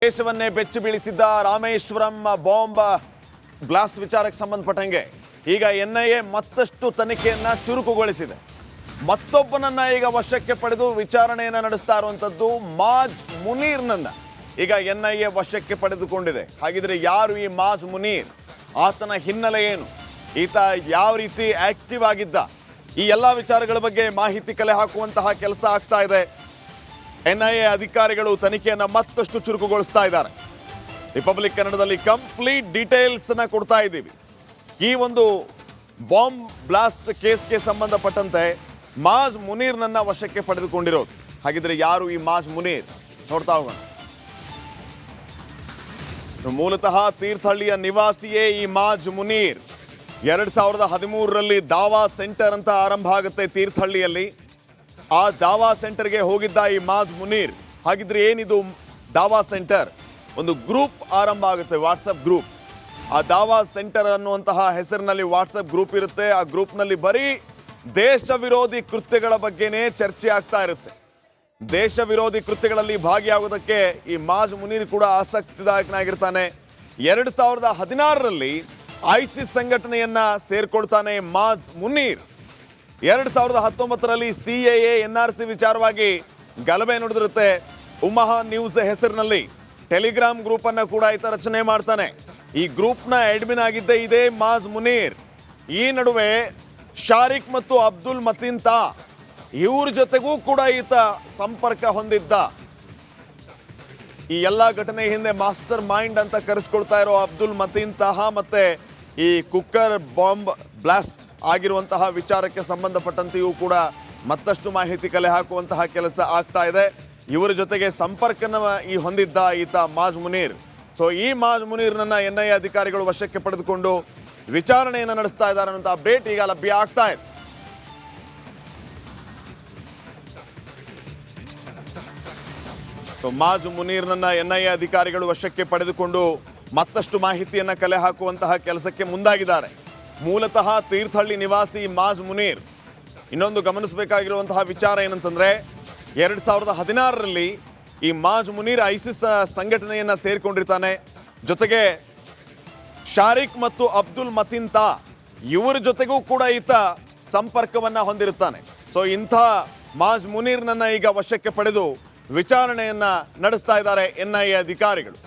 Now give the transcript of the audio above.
ದೇಶವನ್ನೇ ಬೆಚ್ಚಿ ಬೀಳಿಸಿದ್ದ Rameswaram bomb blast ವಿಚಾರಕ್ಕೆ ಸಂಬಂಧಪಟ್ಟಂಗೆ ಈಗ ಎನ್ಐಎ ಮತ್ತಷ್ಟು ತನಿಖೆಯನ್ನ ಚುರುಕುಗೊಳಿಸಿದೆ. ಮತ್ತೊಬ್ಬನನ್ನ ಈಗ ವಶಕ್ಕೆ ಪಡೆದು ವಿಚಾರಣೆಯನ್ನ ನಡೆಸ್ತಾ ಇರುವಂತದ್ದು ಮಾಜ್ ಮುನೀರ್ನನ್ನ ಈಗ ಎನ್ಐಎ ವಶಕ್ಕೆ ಪಡೆದುಕೊಂಡಿದೆ. ಹಾಗಿದ್ರೆ ಯಾರು ಈ ಮಾಜ್ ಮುನೀರ್? ಆತನ ಹಿನ್ನೆಲೆ ಏನು? ಈತ ಯಾವ ರೀತಿ ಆಕ್ಟಿವ್ ಆಗಿದ್ದ? ಈ ಎಲ್ಲ ವಿಚಾರಗಳ ಬಗ್ಗೆ ಮಾಹಿತಿ ಕಲೆ ಹಾಕುವಂತಹ ಕೆಲಸ ಆಗ್ತಾ ಇದೆ. ಎನ್ಐಎ ಅಧಿಕಾರಿಗಳು ತನಿಖೆಯನ್ನು ಮತ್ತಷ್ಟು ಚುರುಕುಗೊಳಿಸ್ತಾ ಇದ್ದಾರೆ. ರಿಪಬ್ಲಿಕ್ ಕನ್ನಡದಲ್ಲಿ ಕಂಪ್ಲೀಟ್ ಡೀಟೇಲ್ಸ್ ಅನ್ನ ಕೊಡ್ತಾ ಇದ್ದೀವಿ. ಈ ಒಂದು ಬಾಂಬ್ ಬ್ಲಾಸ್ಟ್ ಕೇಸ್ಗೆ ಸಂಬಂಧಪಟ್ಟಂತೆ ಮಾಜ್ ಮುನೀರ್ನನ್ನ ವಶಕ್ಕೆ ಪಡೆದುಕೊಂಡಿರೋದು. ಹಾಗಿದ್ರೆ ಯಾರು ಈ ಮಾಜ್ ಮುನೀರ್? ನೋಡ್ತಾ ಹೋಗೋಣ. ಮೂಲತಃ ತೀರ್ಥಹಳ್ಳಿಯ ನಿವಾಸಿಯೇ ಈ ಮಾಜ್ ಮುನೀರ್. 2013ರಲ್ಲಿ ದಾವಾ ಸೆಂಟರ್ ಅಂತ ಆರಂಭ ಆಗುತ್ತೆ ತೀರ್ಥಹಳ್ಳಿಯಲ್ಲಿ. ಆ ದಾವಾ ಸೆಂಟರ್ಗೆ ಹೋಗಿದ್ದ ಈ ಮಾಜ್ ಮುನೀರ್. ಹಾಗಿದ್ರೆ ಏನಿದು ದಾವಾ ಸೆಂಟರ್? ಒಂದು ಗ್ರೂಪ್ ಆರಂಭ ಆಗುತ್ತೆ, ವಾಟ್ಸಪ್ ಗ್ರೂಪ್. ಆ ದಾವಾ ಸೆಂಟರ್ ಅನ್ನುವಂತಹ ಹೆಸರಿನಲ್ಲಿ ವಾಟ್ಸಪ್ ಗ್ರೂಪ್ ಇರುತ್ತೆ. ಆ ಗ್ರೂಪ್ನಲ್ಲಿ ಬರೀ ದೇಶ ವಿರೋಧಿ ಕೃತ್ಯಗಳ ಬಗ್ಗೆನೇ ಚರ್ಚೆ ಆಗ್ತಾ ಇರುತ್ತೆ. ದೇಶ ವಿರೋಧಿ ಕೃತ್ಯಗಳಲ್ಲಿ ಭಾಗಿಯಾಗೋದಕ್ಕೆ ಈ ಮಾಜ್ ಮುನೀರ್ ಕೂಡ ಆಸಕ್ತಿದಾಯಕನಾಗಿರ್ತಾನೆ. 2016ರಲ್ಲಿ ಐಸಿಸ್ ಸಂಘಟನೆಯನ್ನ ಸೇರ್ಕೊಳ್ತಾನೆ ಮಾಜ್ ಮುನೀರ್. 2019ರಲ್ಲಿ CAA NRC ವಿಚಾರವಾಗಿ ಗಲಭೆ ನಡೆದಿರುತ್ತೆ. ಉಮಹಾ ನ್ಯೂಸ್ ಹೆಸರಿನಲ್ಲಿ ಟೆಲಿಗ್ರಾಮ್ ಗ್ರೂಪ್ ಅನ್ನ ಕೂಡ ಈತ ರಚನೆ ಮಾಡ್ತಾನೆ. ಈ ಗ್ರೂಪ್ನ ಅಡ್ಮಿನ್ ಆಗಿದ್ದೇ ಇದೇ ಮಾಜ್ ಮುನೀರ್. ಈ ನಡುವೆ ಶಾರಿಕ್ ಮತ್ತು ಅಬ್ದುಲ್ ಮತೀನ್ ತಾ ಇವ್ರ ಜೊತೆಗೂ ಕೂಡ ಈತ ಸಂಪರ್ಕ ಹೊಂದಿದ್ದ. ಈ ಎಲ್ಲ ಘಟನೆ ಹಿಂದೆ ಮಾಸ್ಟರ್ ಮೈಂಡ್ ಅಂತ ಕರೆಸ್ಕೊಳ್ತಾ ಇರೋ ಅಬ್ದುಲ್ ಮತೀನ್ ತಾಹ ಮತ್ತೆ ಈ ಕುಕ್ಕರ್ ಬಾಂಬ್ ಬ್ಲಾಸ್ಟ್ ಆಗಿರುವಂತಹ ವಿಚಾರಕ್ಕೆ ಸಂಬಂಧಪಟ್ಟಂತೆಯೂ ಕೂಡ ಮತ್ತಷ್ಟು ಮಾಹಿತಿ ಕಲೆ ಹಾಕುವಂತಹ ಕೆಲಸ ಆಗ್ತಾ ಇದೆ. ಇವರ ಜೊತೆಗೆ ಸಂಪರ್ಕನ ಹೊಂದಿದ್ದ ಈತ ಮಾಜ್ ಮುನೀರ್. ಸೊ ಈ ಮಾಜ್ ಮುನೀರ್ನನ್ನ NIA ಅಧಿಕಾರಿಗಳು ವಶಕ್ಕೆ ಪಡೆದುಕೊಂಡು ವಿಚಾರಣೆಯನ್ನು ನಡೆಸ್ತಾ ಇದ್ದಾರೆ ಅನ್ನೋ ಅಪ್ಡೇಟ್ ಈಗ ಲಭ್ಯ ಆಗ್ತಾ ಇದೆ. ಮಾಜ್ ಮುನೀರ್ನನ್ನ NIA ಅಧಿಕಾರಿಗಳು ವಶಕ್ಕೆ ಪಡೆದುಕೊಂಡು ಮತ್ತಷ್ಟು ಮಾಹಿತಿಯನ್ನ ಕಲೆ ಹಾಕುವಂತಹ ಕೆಲಸಕ್ಕೆ ಮುಂದಾಗಿದ್ದಾರೆ. ಮೂಲತಃ ತೀರ್ಥಹಳ್ಳಿ ನಿವಾಸಿ ಮಾಜ್ ಮುನೀರ್. ಇನ್ನೊಂದು ಗಮನಿಸಬೇಕಾಗಿರುವಂತಹ ವಿಚಾರ ಏನಂತಂದ್ರೆ 2016ರಲ್ಲಿ ಈ ಮಾಜ್ ಮುನೀರ್ ಐಸಿಸ್ ಸಂಘಟನೆಯನ್ನ ಸೇರ್ಕೊಂಡಿರ್ತಾನೆ. ಜೊತೆಗೆ ಶಾರಿಕ್ ಮತ್ತು ಅಬ್ದುಲ್ ಮತೀನ್ ತಾ ಇವರ ಜೊತೆಗೂ ಕೂಡ ಈತ ಸಂಪರ್ಕವನ್ನ ಹೊಂದಿರುತ್ತಾನೆ. ಸೊ ಇಂಥ ಮಾಜ್ ಮುನೀರ್ನನ್ನ ಈಗ ವಶಕ್ಕೆ ಪಡೆದು ವಿಚಾರಣೆಯನ್ನ ನಡೆಸ್ತಾ ಇದ್ದಾರೆ NIA ಅಧಿಕಾರಿಗಳು.